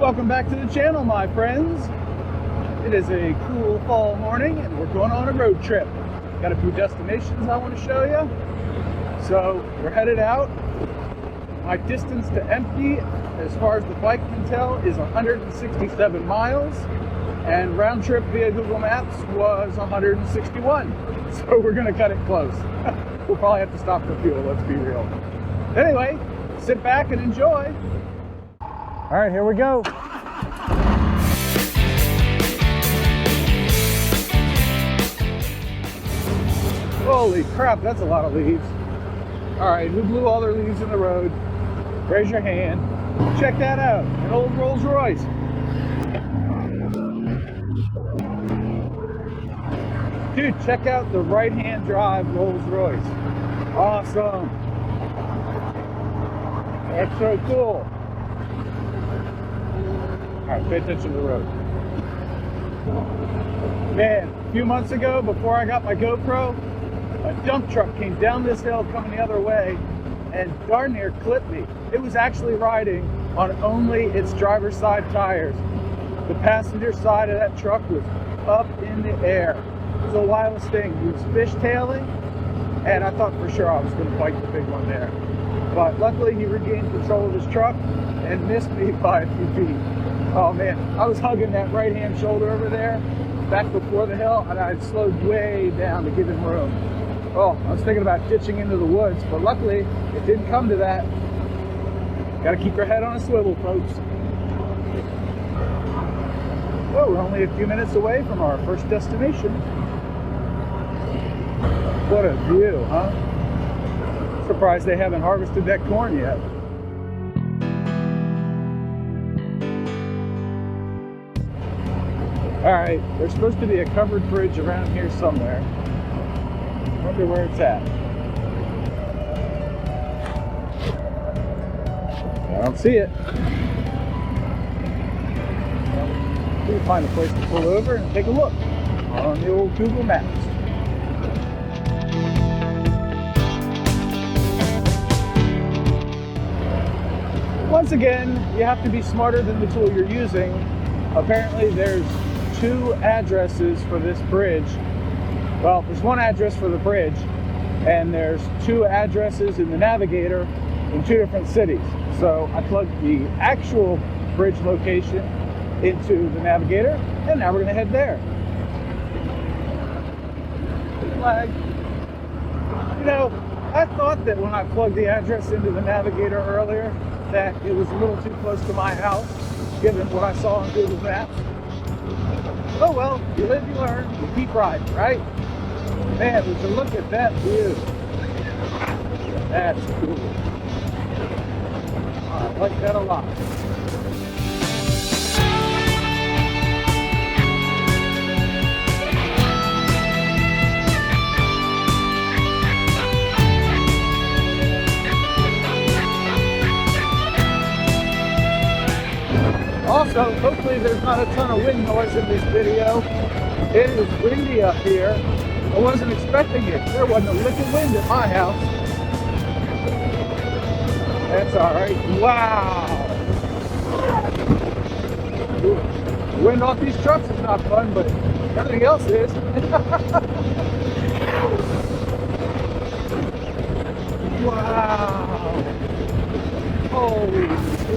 Welcome back to the channel, my friends. It is a cool fall morning and we're going on a road trip. Got a few destinations I want to show you. So we're headed out. My distance to empty, as far as the bike can tell, is 167 miles. And round trip via Google Maps was 161. So we're going to cut it close. We'll probably have to stop for fuel, let's be real. Anyway, sit back and enjoy. All right, here we go. Holy crap, that's a lot of leaves. All right, who blew all their leaves in the road? Raise your hand. Check that out, an old Rolls-Royce. Dude, check out the right-hand drive Rolls-Royce. Awesome. That's so cool. All right, pay attention to the road. Man, a few months ago, before I got my GoPro, a dump truck came down this hill coming the other way and darn near clipped me. It was actually riding on only its driver's side tires. The passenger side of that truck was up in the air. It was the wildest thing. He was fishtailing, and I thought for sure I was going to bite the big one there. But luckily, he regained control of his truck and missed me by a few feet. Oh man, I was hugging that right-hand shoulder over there back before the hill, and I slowed way down to give him room. Oh, I was thinking about ditching into the woods, but luckily it didn't come to that. Got to keep your head on a swivel, folks. Well, we're only a few minutes away from our first destination. What a view, huh? Surprised they haven't harvested that corn yet. All right, there's supposed to be a covered bridge around here somewhere. Wonder where it's at. I don't see it. We'll find a place to pull over and take a look on the old Google Maps. Once again, you have to be smarter than the tool you're using. Apparently there's 2 addresses for this bridge. Well, there's 1 address for the bridge, and there's 2 addresses in the navigator in 2 different cities. So I plugged the actual bridge location into the navigator, and now we're going to head there. Flag. You know, I thought that when I plugged the address into the navigator earlier, that it was a little too close to my house, given what I saw on Google Maps. Oh well, you live, you learn, you keep riding, right? Man, would you look at that view? That's cool. I like that a lot. Also, hopefully there's not a ton of wind noise in this video. It is windy up here. I wasn't expecting it. There wasn't a lick of wind at my house. That's all right. Wow. The wind off these trucks is not fun, but everything else is. Wow. Holy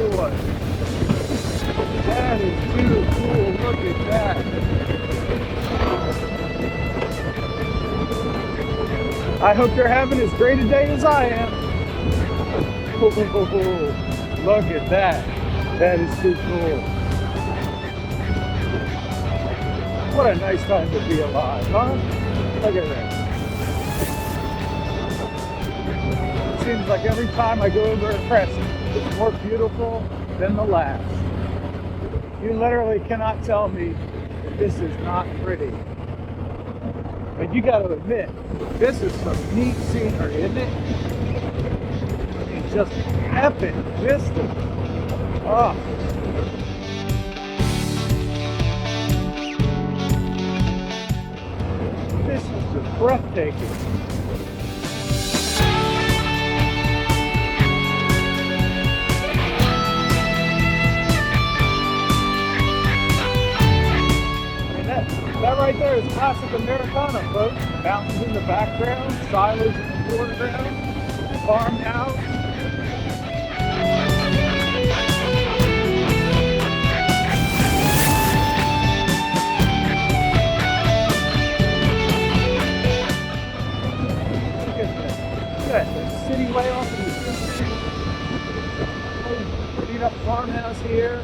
boy. That is too cool. Look at that. I hope you're having as great a day as I am. Oh, look at that. That is too cool. What a nice time to be alive, huh? Look at that. It seems like every time I go over a crest, it's more beautiful than the last. You literally cannot tell me that this is not pretty. But you got to admit, this is some neat scenery, isn't it? It's just epic vista. Oh. This is just breathtaking. there is classic Americana, folks. Mountains in the background, silage in the foreground, farmhouse. Look at this. Look at the city way off in the distance. Beat up farmhouse here.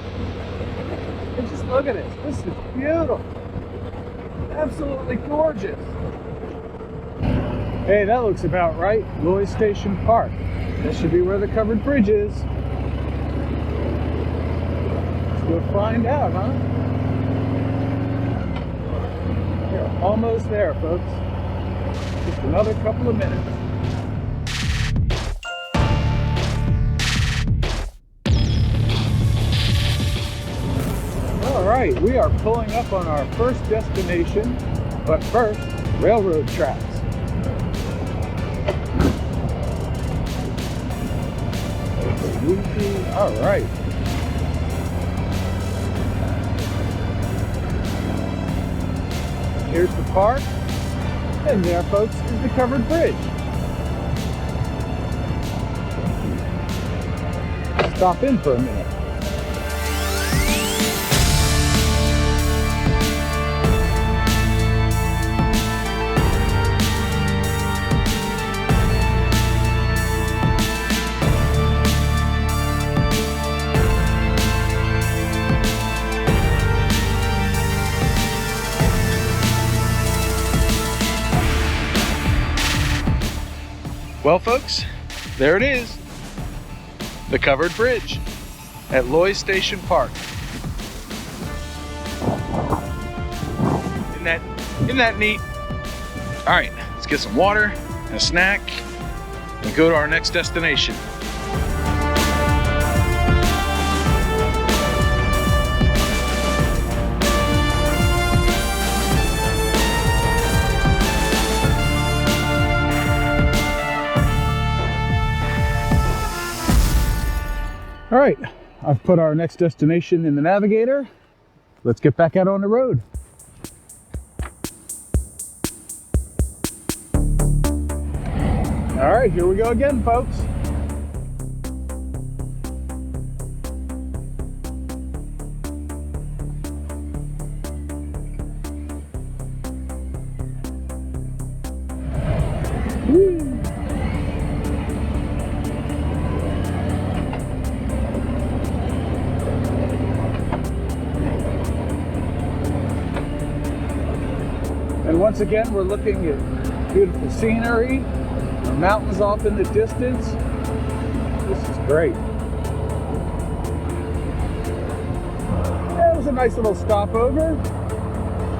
And just look at it. This is beautiful. Absolutely gorgeous. Hey, that looks about right. Loys Station Park. That should be where the covered bridge is. Let's go find out, huh? We're almost there, folks. Just another couple of minutes. Alright, we are pulling up on our first destination, but first, railroad tracks. Alright. Here's the park, and there, folks, is the covered bridge. Stop in for a minute. Well, folks, there it is, the covered bridge at Loys Station Park. Isn't that neat? All right, let's get some water and a snack and go to our next destination. All right, I've put our next destination in the navigator. Let's get back out on the road. All right, here we go again, folks. Woo. And once again, we're looking at beautiful scenery, the mountains off in the distance. This is great. Yeah, it was a nice little stopover.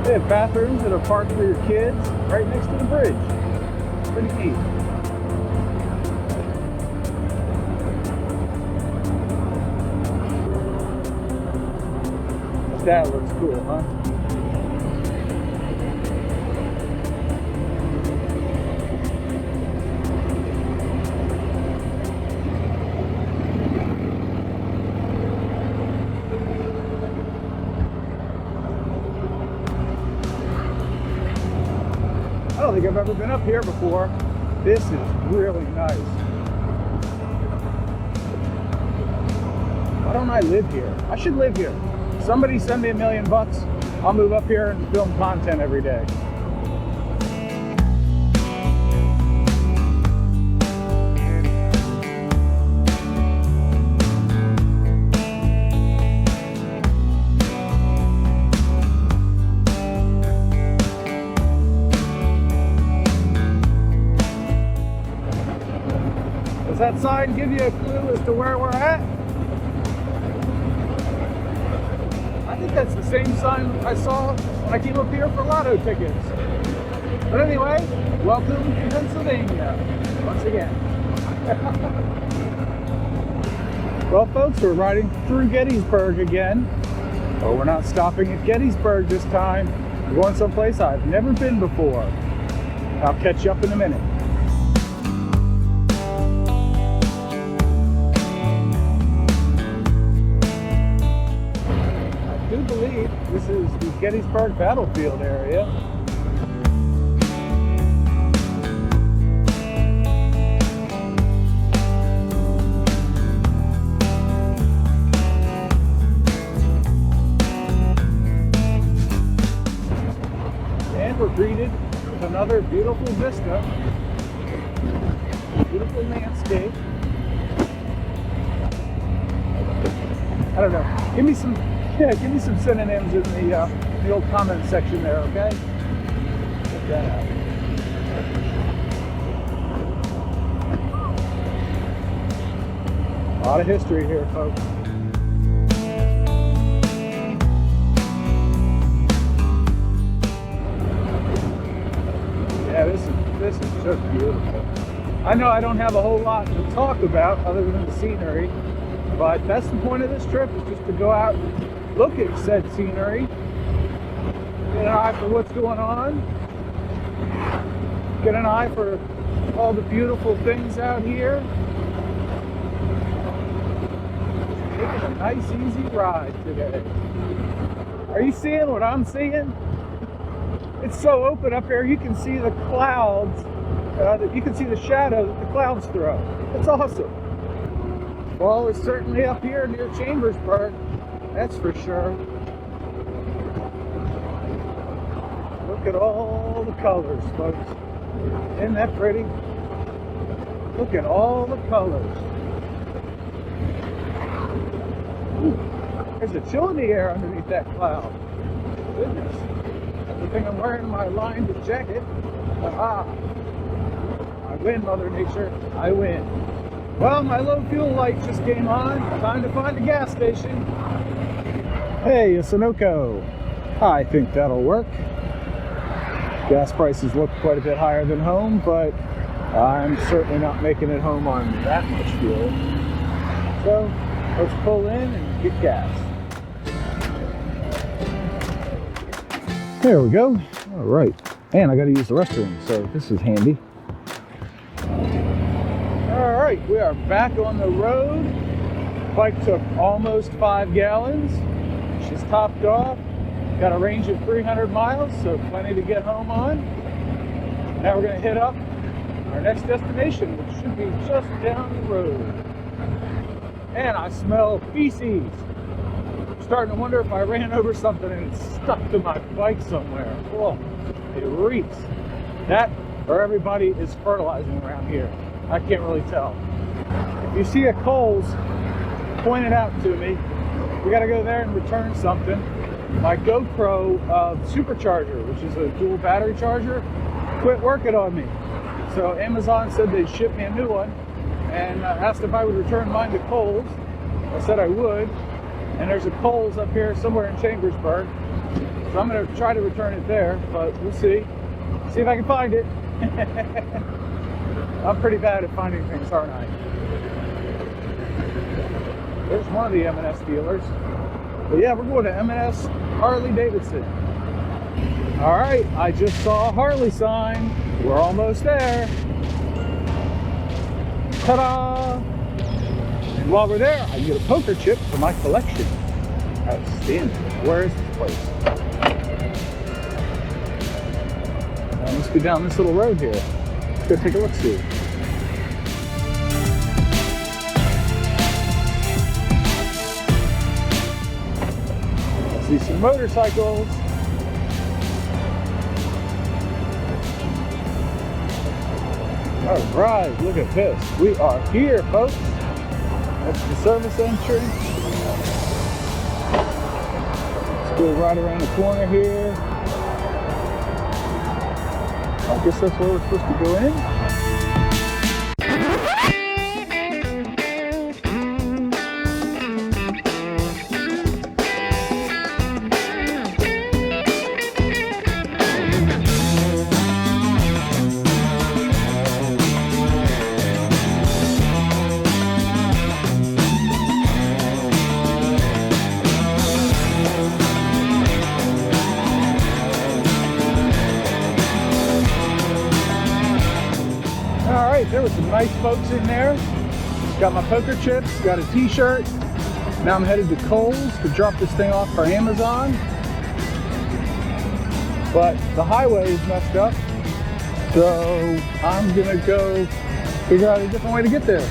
They have bathrooms that are parked for your kids right next to the bridge. Pretty neat. That looks cool, huh? I don't think I've ever been up here before. This is really nice. Why don't I live here? I should live here. Somebody send me $1 million. I'll move up here and film content every day. Does that sign give you a clue as to where we're at? I think that's the same sign I saw when I came up here for lotto tickets. But anyway, welcome to Pennsylvania, once again. Well, folks, we're riding through Gettysburg again. But we're not stopping at Gettysburg this time. We're going someplace I've never been before. I'll catch you up in a minute. I do believe this is the Gettysburg battlefield area. another beautiful vista, beautiful landscape. I don't know. Give me some synonyms in the old comment section there, okay? Check that out. A lot of history here, folks. Yeah, this is just beautiful. I know I don't have a whole lot to talk about other than the scenery, but that's the point of this trip, is just to go out and look at said scenery, get an eye for what's going on, get an eye for all the beautiful things out here. Taking a nice easy ride today. Are you seeing what I'm seeing? It's so open up here, you can see the clouds, you can see the shadow that the clouds throw. It's awesome. Fall is certainly up here near Chambersburg, that's for sure. Look at all the colors, folks. Isn't that pretty? Look at all the colors. Ooh, there's a chill in the air underneath that cloud. Goodness. Good thing I'm wearing my lined jacket. Aha! I win, Mother Nature. I win. Well, my low fuel light just came on. Time to find a gas station. Hey, a Sunoco. I think that'll work. Gas prices look quite a bit higher than home, but I'm certainly not making it home on that much fuel. So let's pull in and get gas. There we go. All right. And I got to use the restroom, so this is handy. All right, we are back on the road. Bike took almost 5 gallons. She's topped off. Got a range of 300 miles, so plenty to get home on. Now we're going to hit up our next destination, which should be just down the road. And I smell feces. I'm starting to wonder if I ran over something and it's stuck to my bike somewhere. Oh, it reeks. That, or everybody is fertilizing around here. I can't really tell. If you see a Kohls, point it out to me. We got to go there and return something. My GoPro supercharger, which is a dual battery charger, quit working on me. So Amazon said they'd ship me a new one, and asked if I would return mine to Kohls. I said I would, and there's a Kohls up here somewhere in Chambersburg. So I'm going to try to return it there, but we'll see. See if I can find it. I'm pretty bad at finding things, aren't I? There's one of the M&S dealers. But yeah, we're going to M&S Harley-Davidson. All right, I just saw a Harley sign. We're almost there. Ta-da! And while we're there, I get a poker chip for my collection. Outstanding. Where is this place? Let's go down this little road here. Let's go take a look-see. See some motorcycles. All right, look at this. We are here, folks. That's the service entrance. Let's go right around the corner here. I guess that's where we're supposed to go in. There were some nice folks in there. Got my poker chips, got a t-shirt. Now I'm headed to Kohls to drop this thing off for Amazon. But the highway is messed up, so I'm gonna go figure out a different way to get there.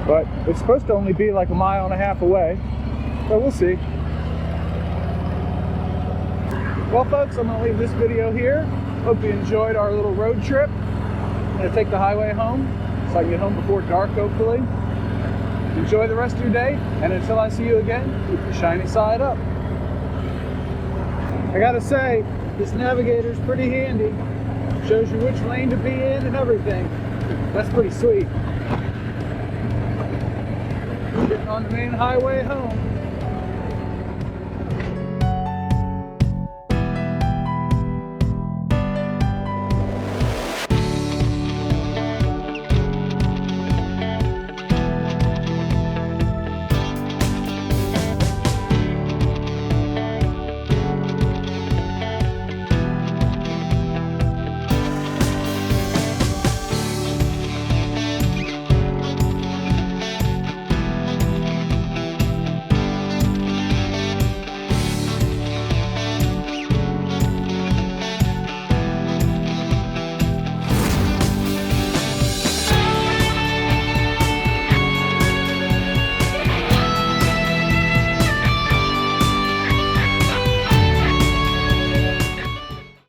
But it's supposed to only be like 1.5 miles away, so we'll see. Well, folks, I'm going to leave this video here. Hope you enjoyed our little road trip. I'm going to take the highway home so I can get home before dark, hopefully. Enjoy the rest of your day, and until I see you again, keep the shiny side up. I gotta say, this navigator's pretty handy. Shows you which lane to be in and everything. That's pretty sweet. Getting on the main highway home.